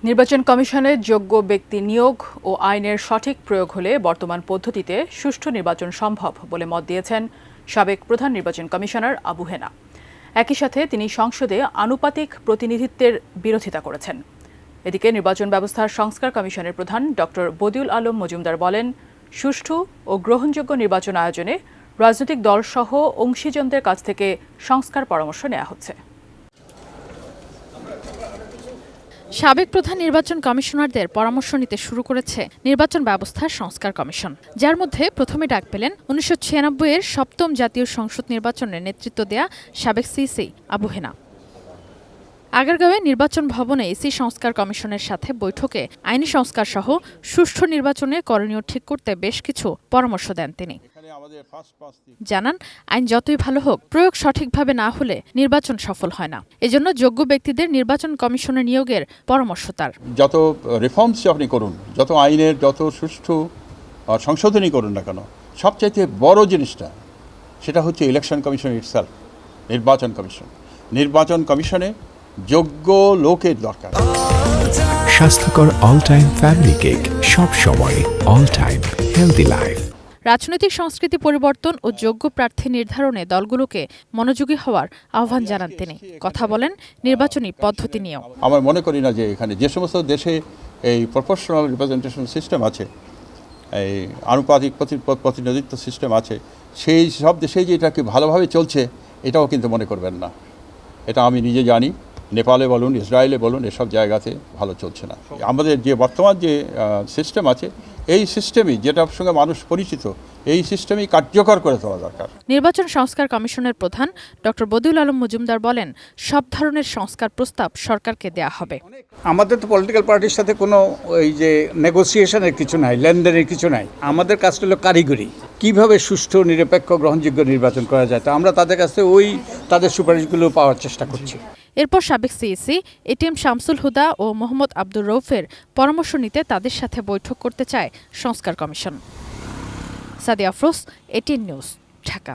নির্বাচন কমিশনের যোগ্য ব্যক্তি নিয়োগ ও আইনের সঠিক প্রয়োগ হলে বর্তমান পদ্ধতিতে সুষ্ঠু নির্বাচন সম্ভব বলে মত দিয়েছেন সাবেক প্রধান নির্বাচন কমিশনার আবু হেনা। একই সাথে তিনি সংসদে আনুপাতিক প্রতিনিধিত্বের বিরোধিতা করেছেন। এদিকে নির্বাচন ব্যবস্থার সংস্কার কমিশনের প্রধান ডক্টর বদিউল আলম মজুমদার বলেন, সুষ্ঠু ও গ্রহণযোগ্য নির্বাচন আয়োজনে রাজনৈতিক দলসহ অংশীজনদের কাছ থেকে সংস্কার পরামর্শ নেওয়া হচ্ছে। সাবেক প্রধান নির্বাচন কমিশনারদের পরামর্শ নিতে শুরু করেছে নির্বাচন ব্যবস্থার সংস্কার কমিশন, যার মধ্যে প্রথমে ডাক পেলেন 1996-এর সপ্তম জাতীয় সংসদ নির্বাচনের নেতৃত্ব দেয়া সাবেক সিসি আবু হেনা। আগারগাঁওয়ে নির্বাচন ভবনে ইসি সংস্কার কমিশনের সাথে বৈঠকে আইনি সংস্কার সহ সুষ্ঠু নির্বাচনে করণীয় ঠিক করতে বেশ কিছু পরামর্শ দেন তিনি। জানান, আইন যতই ভালো হোক, প্রয়োগ সঠিকভাবে না হলে নির্বাচন সফল হয় না। এজন্য যোগ্য ব্যক্তিদের নির্বাচন কমিশনে নিয়োগের পরামর্শ তার। যত রিফর্মস আপনি করুন, যত আইনের যত সুষ্ঠু সংশোধনী করুন না কেন, সবচাইতে বড় জিনিসটা সেটা হচ্ছে ইলেকশন কমিশন ইটসেলফ। নির্বাচন কমিশনে যোগ্য লোকের দরকার। স্বাস্থ্যকর অল টাইম ফ্যামিলি কেক, সব সময় অল টাইম হেলদি লাইফ। রাজনৈতিক সংস্কৃতি পরিবর্তন ও যোগ্য প্রার্থী নির্ধারণে দলগুলোকে মনোযোগী হওয়ার আহ্বান জানান তিনি। কথা বলেন নির্বাচনী পদ্ধতি নিয়েও। আমার মনে করি না যে এখানে যে সমস্ত দেশে এই প্রপোর্শনাল রিপ্রেজেন্টেশন সিস্টেম আছে, এই আনুপাতিক প্রতিনিধিত্ব সিস্টেম আছে, সেই সব দেশেই যে এটাকে ভালোভাবে চলছে এটাও কিন্তু মনে করবেন না। এটা আমি নিজে জানি, নেপালে বলুন, ইসরায়েলে বলুন, এসব জায়গাতে ভালো চলছে না। আমাদের যে বর্তমান যে সিস্টেম আছে, এই সিস্টেমই যেটার সঙ্গে মানুষ পরিচিত, এই সিস্টেমই কার্যকর করে তোলা দরকার। নির্বাচন সংস্কার কমিশনের প্রধান ডক্টর বদিউল আলম মজুমদার বলেন, সব ধরনের সংস্কার প্রস্তাব সরকারকে দেয়া হবে। আমাদের তো পলিটিক্যাল পার্টির সাথে কোনো ওই যে নেগোসিয়েশনের কিছু নাই, লেনদেনের কিছু নাই। আমাদের কাজটা হলো কারিগরি, কিভাবে সুষ্ঠু নিরপেক্ষ গ্রহণযোগ্য নির্বাচন করা যায়। তো আমরা তাদের কাছে তাদের সুপারিশগুলো পাওয়ার চেষ্টা করছি। এরপর সাবেক সিইসি এটিএম শামসুল হুদা ও মোহাম্মদ আব্দুর রৌফের পরামর্শ নিতে তাদের সাথে বৈঠক করতে চায় সংস্কার commission. Sadia Afroz, ATN news, Dhaka.